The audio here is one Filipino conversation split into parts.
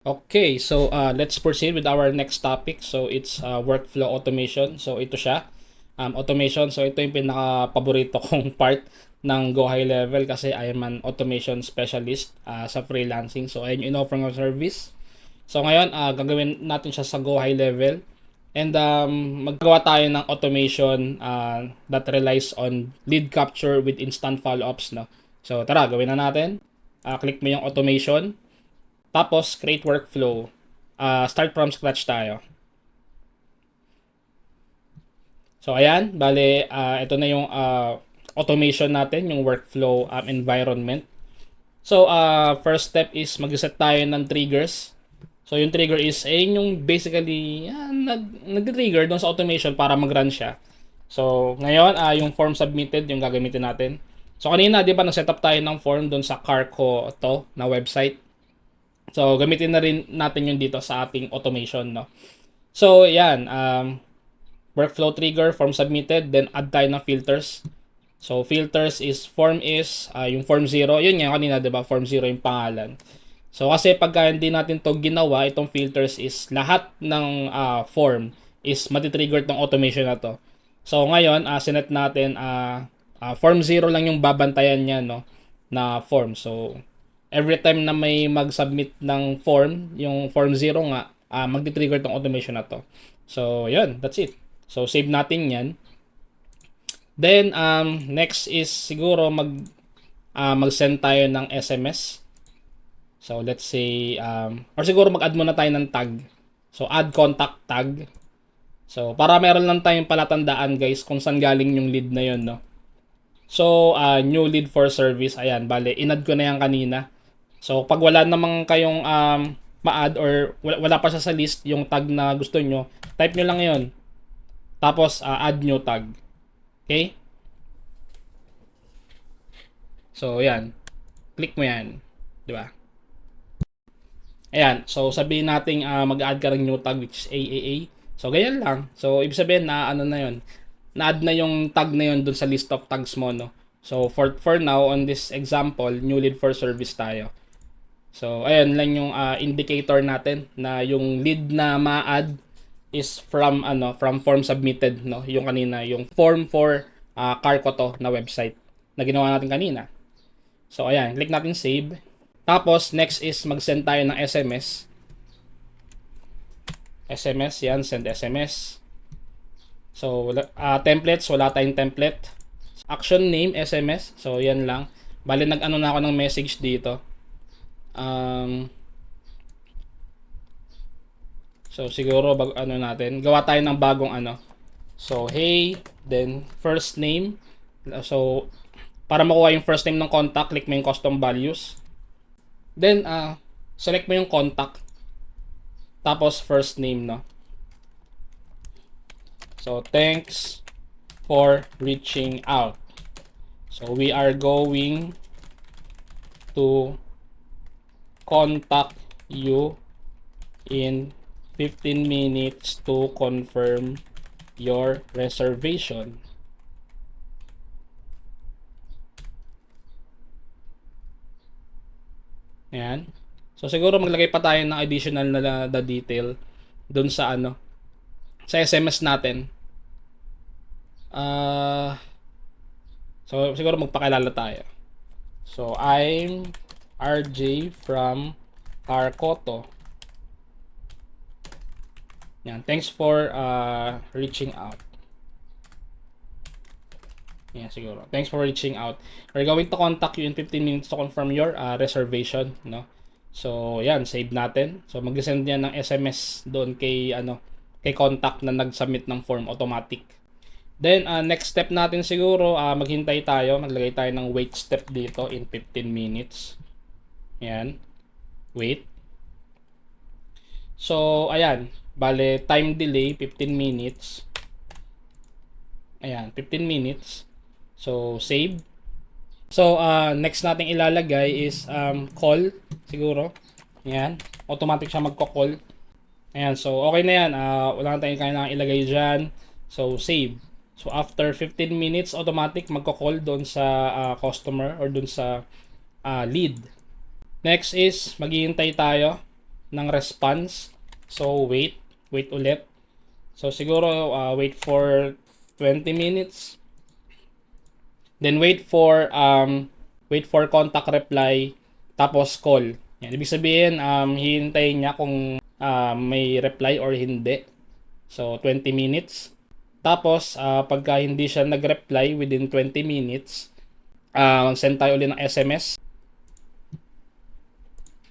Okay, so let's proceed with our next topic. So it's workflow automation. So ito siya, automation. So ito yung pinaka-paborito kong part ng Go High Level kasi I am an automation specialist sa freelancing. So ayun yung in-offer ng service. So ngayon, gagawin natin siya sa Go High Level. And maggawa tayo ng automation that relies on lead capture with instant follow-ups. No? So tara, gawin na natin. Click mo yung automation. Tapos, create workflow. Start from scratch tayo. So, ayan. Bale, ito na yung automation natin, yung workflow environment. So, first step is mag-set tayo ng triggers. So, yung trigger is, yung basically, nag-trigger doon sa automation para mag-run siya. So, ngayon, yung form submitted, yung gagamitin natin. So, kanina, di ba, nag-set up tayo ng form doon sa Carco to na website. So, gamitin na rin natin yun dito sa ating automation, no? So, yan. Workflow trigger, form submitted, then add tayo ng filters. So, filters is, form is, yung form 0. Yun nga, kanina, diba? Form 0 yung pangalan. So, kasi pagka hindi natin to ginawa, itong filters is, lahat ng form is matitrigger tong automation na to. So, ngayon, sinet natin, form 0 lang yung babantayan niya, no? Na form. So, every time na may mag-submit ng form, yung form 0 nga, magti-trigger tong automation na to. So, yun, that's it. So, save natin yan. Then, next is siguro mag-send tayo ng SMS. So, let's say, or siguro mag-add muna tayo ng tag. So, add contact tag. So, para meron lang tayong palatandaan, guys, kung saan galing yung lead na yun, no? So, new lead for service. Ayan, bale, in-add ko na yan kanina. So, pag wala namang kayong ma-add or wala pa siya sa list, yung tag na gusto nyo, type nyo lang yon. Tapos, add new tag. Okay? So, yan. Click mo yan. Di ba? Ayan. So, sabihin natin mag-add ka ng new tag which is AAA. So, ganyan lang. So, ibig sabihin na ano na yon, na-add na yung tag na yon dun sa list of tags mo, no? So, for now, on this example, new lead for service tayo. So, ayun lang yung indicator natin na yung lead na ma-add is from form submitted, no? Yung kanina, yung form for Carco to na website na ginawa natin kanina. So, ayan, click natin save. Tapos, next is mag-send tayo ng SMS. SMS, yan, send SMS. So, templates, wala tayong template. Action name, SMS. So, yan lang. Bali, nag-ano na ako ng message dito. So, siguro, natin, gawa tayo ng bagong ano. So, hey, then, first name. So, para makuha yung first name ng contact, click mo yung custom values. Then, select mo yung contact. Tapos, first name, no? So, thanks for reaching out. So, we are going to contact you in 15 minutes to confirm your reservation. Ayan. So, siguro maglagay pa tayo ng additional na detail dun sa sa SMS natin. So, siguro magpakilala tayo. So, I'm RJ from Carcoto. Yan. Thanks for reaching out. Yeah, siguro. Thanks for reaching out. We're going to contact you in 15 minutes to confirm your reservation, no? So, yan, save natin. So, mag-send niya ng SMS doon kay kay contact na nag-submit ng form automatic. Then, next step natin siguro, maghintay tayo, maglagay tayo ng wait step dito in 15 minutes. Yan. Wait. So, ayan. Bale, time delay, 15 minutes. Ayan, 15 minutes. So, save. So, next nating ilalagay is call, siguro. Ayan. Automatic siya magko-call. Ayan, so okay na yan. Wala na tayong kailangan ilagay dyan. So, save. So, after 15 minutes, automatic magko-call doon sa customer or doon sa lead. Next is, maghihintay tayo. ng response. So, wait ulit. So, siguro, wait for 20 minutes. Then, wait for contact reply, tapos call. Yan. Ibig sabihin, hihintayin niya kung may reply or hindi. So, 20 minutes. Tapos, pagka hindi siya nag-reply within 20 minutes, send tayo ulit ng SMS.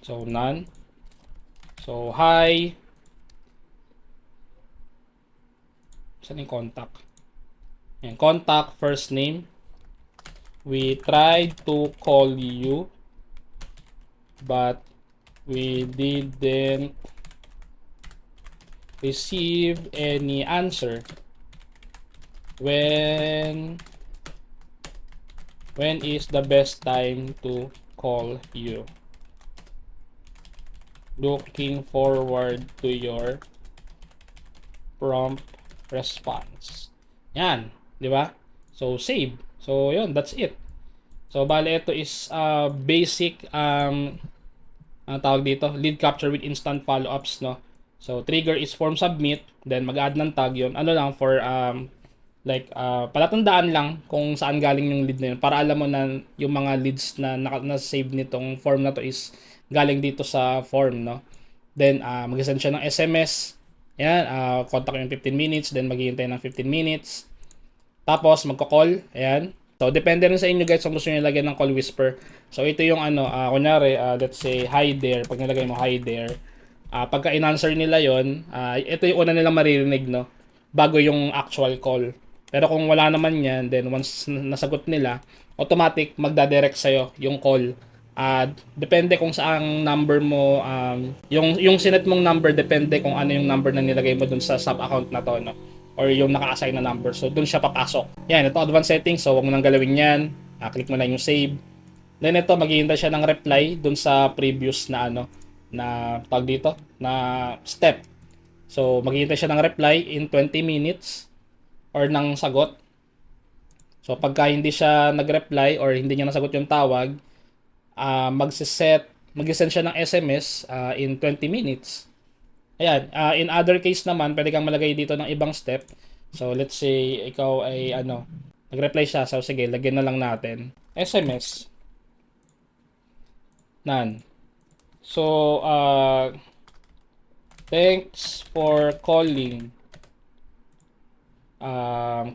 So, none. So, hi. Saan yung contact? Yan, contact, first name. We tried to call you, but we didn't receive any answer. When is the best time to call you? Looking forward to your prompt response. Yan, di ba? So save. So yun, that's it. So bale ito is basic ang tawag dito, lead capture with instant follow-ups, no? So trigger is form submit, then mag-add ng tag yun. Ano lang for palatandaan lang kung saan galing yung lead na yun para alam mo na yung mga leads na na-save nitong form na to is galing dito sa form, no? Then mag-send siya ng SMS. Ayan, contact yung 15 minutes, then maghihintay ng 15 minutes. Tapos magko-call, ayan. So depende rin sa inyo guys kung gusto niyo lagyan ng call whisper. So ito yung kunyari, let's say hi there, pag nilagay mo hi there, pagka in-answer nila yon, ito yung una nilang maririnig, no? Bago yung actual call. Pero kung wala naman yan, then once nasagot nila, automatic magdadirect sa'yo yung call. Depende kung saang number mo, yung sinet mong number, depende kung ano yung number na nilagay mo dun sa sub-account na to, no? Or yung naka-assign na number. So, dun siya papasok. Yan, ito advanced settings. So, wag mo nang galawin yan. Click mo lang yung save. Then, ito, maghihintay siya ng reply dun sa previous na na tag dito, na step. So, maghihintay siya ng reply in 20 minutes or ng sagot. So, pagka hindi siya nag-reply or hindi niya nasagot yung tawag, mag-send siya ng SMS in 20 minutes. Ayan, in other case naman, pwede kang malagay dito ng ibang step. So, let's say, ikaw ay, nag-reply siya. So, sige, lagyan na lang natin. SMS. None. So, thanks for calling.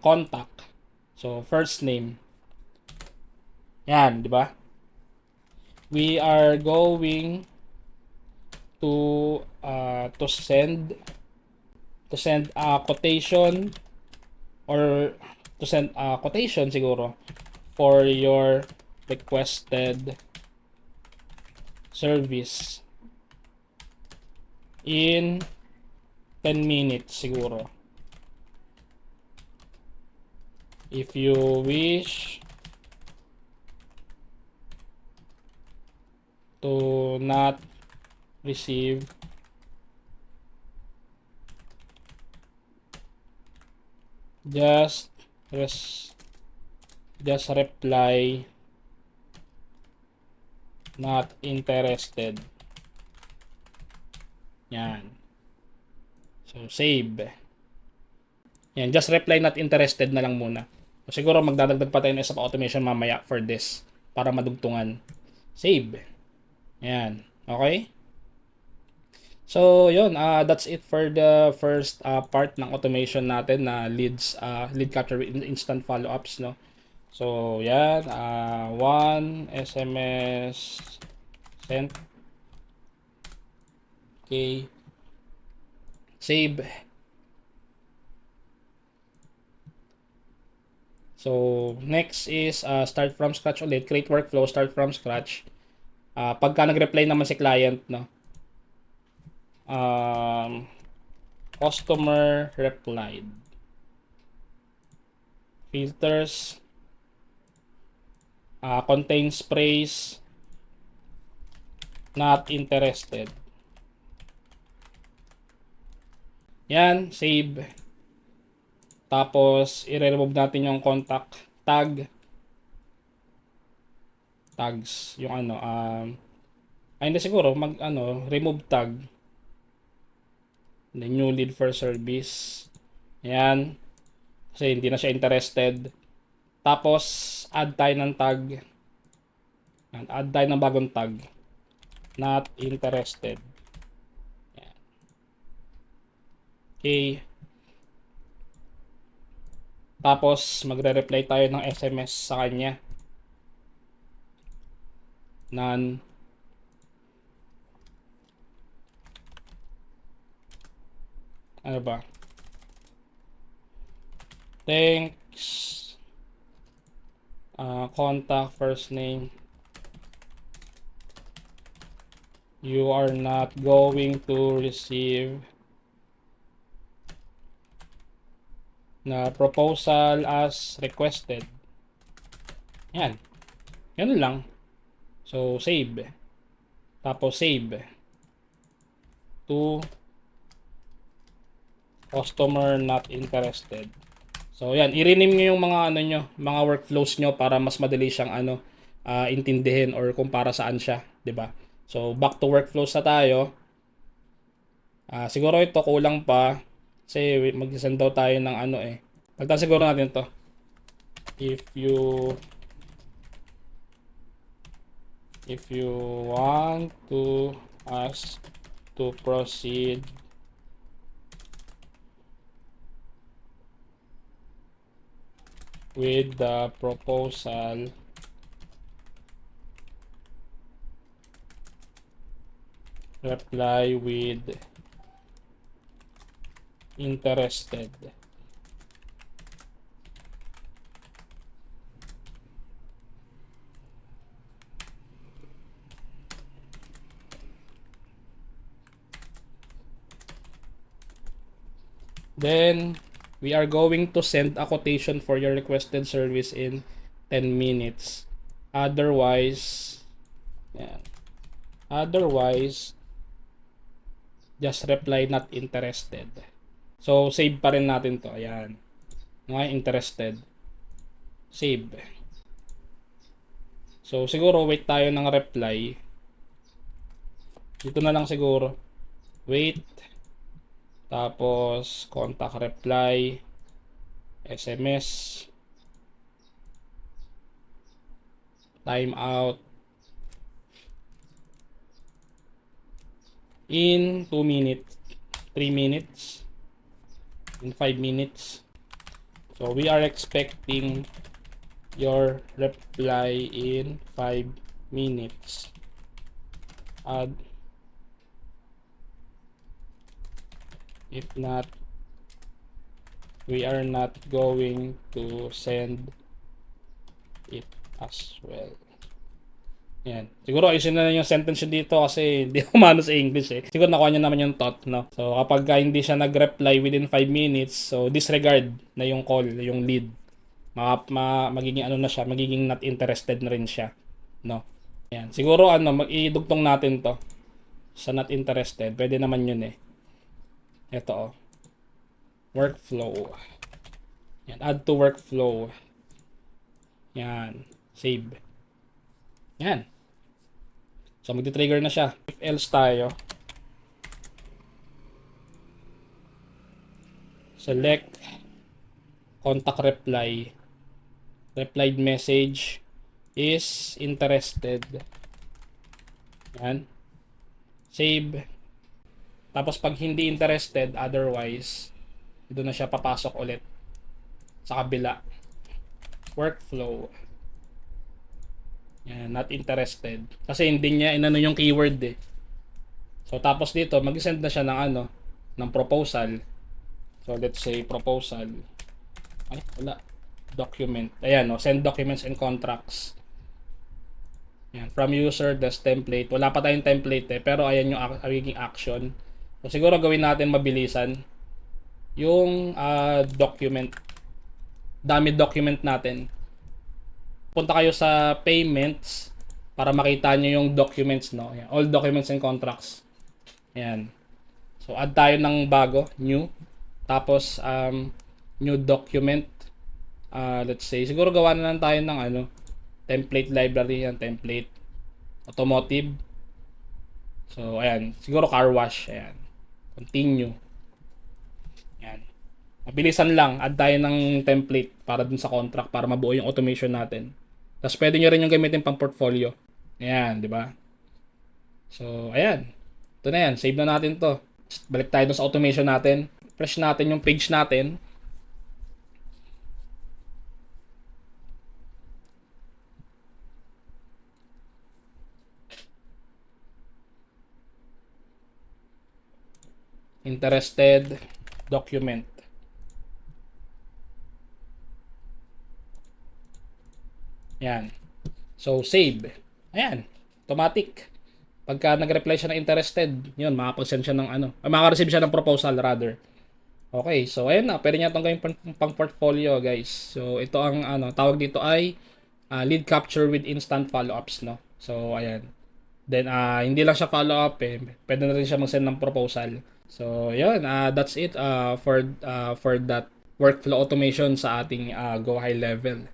Contact. So, first name. Yan, di ba? We are going to send a quotation or to send a quotation siguro for your requested service in 10 minutes siguro. If you wish to not receive just reply not interested. Yan. So save. Yan, just reply not interested na lang muna. So, siguro magdadagdag pa tayo ng isa pa automation mamaya for this para madugtungan. Save. Yan. Okay? So, yun, that's it for the first part ng automation natin na lead capture with instant follow-ups, no? So, yan, one SMS sent. Okay. Save. So, next is start from scratch ulit. Create workflow, start from scratch. Pagka nag-reply naman si client, no? Customer replied. Filters. Contains sprays. Not interested. Yan, save. Tapos, i-remove natin yung contact tag. Tags. Yung hindi siguro, remove tag. The new lead for service. Ayan. Kasi hindi na siya interested. Tapos, add tayo ng tag. Ayan, add tayo ng bagong tag. Not interested. Ayan. Okay. Tapos, magre-reply tayo ng SMS sa kanya. None. Ano ba? Thanks. Contact, first name. You are not going to receive na proposal as requested. Yan. Yan lang. So, save. Tapos, save. To customer not interested. So, yan. I-rename nyo yung mga ano nyo, mga workflows nyo para mas madali siyang intindihin or kung para saan siya. 'Di ba? So, back to workflows na tayo. Siguro ito kulang pa. Kasi mag-send daw tayo ng ano eh. Pagtan siguro natin to. If you want to us to proceed with the proposal, reply with interested. Then, we are going to send a quotation for your requested service in 10 minutes. Otherwise, yan. Otherwise, just reply not interested. So, save pa rin natin to. Ayan. Ngayon, interested. Save. So, siguro wait tayo ng reply. Dito na lang siguro. Wait. Tapos, contact reply. SMS. Timeout. In 2 minutes. 3 minutes. In 5 minutes. So, we are expecting your reply in 5 minutes. If not, we are not going to send it as well. Yan. Siguro ayusin na lang yung sentence dito kasi hindi ako mano sa English eh. Siguro nakuha niya naman yung thought, no? So, kapag hindi siya nag-reply within 5 minutes, so disregard na yung call, yung lead. Magiging ano na siya, magiging not interested na rin siya, no? Yan. Siguro idugtong natin to sa not interested. Pwede naman yun eh. Ito oh. Workflow. Yan. Add to workflow. Yan. Save. Yan. So, magti-trigger na siya. If else tayo. Select contact reply. Replied message is interested. Yan. Save. Tapos pag hindi interested, otherwise, doon na siya papasok ulit sa kabila. Workflow. Yan, not interested. Kasi hindi niya inano yung keyword eh. So tapos dito, mag-send na siya ng ng proposal. So let's say proposal. Ay, wala. Document. Ayan, send documents and contracts. Yan, from user, das template. Wala pa tayong template eh, pero ayan yung magiging action. So siguro gawin natin mabilisan yung document. Dami document natin. Punta kayo sa payments para makita nyo yung documents, no? Ayan, all documents and contracts. Ayan. So, add tayo ng bago, new. Tapos, new document. Let's say, siguro gawa na lang tayo ng template library, yan, template. Automotive. So, ayan. Siguro car wash. Ayan. Continue. Mabilisan lang, add tayo ng template para dun sa contract para mabuo yung automation natin. Tapos pwede nyo rin yung gamitin pang portfolio. Ayan, di ba? So, ayan. Ito na yan. Save na natin to. Balik tayo dun sa automation natin. Refresh natin yung page natin. Interested document. Ayan. So, save. Ayan. Automatic. Pagka nag-reply siya na interested, yun, makapag-send siya ng ano, makaka-receive siya ng proposal rather. Okay, so ayun na, pwede niya itong gawin pang portfolio, guys. So, ito ang ano, tawag dito ay lead capture with instant follow-ups, no? So, ayan. Then, hindi lang siya follow-up eh. Pwede na rin siya mag-send ng proposal. So, yun, that's it for that workflow automation sa ating Go High level.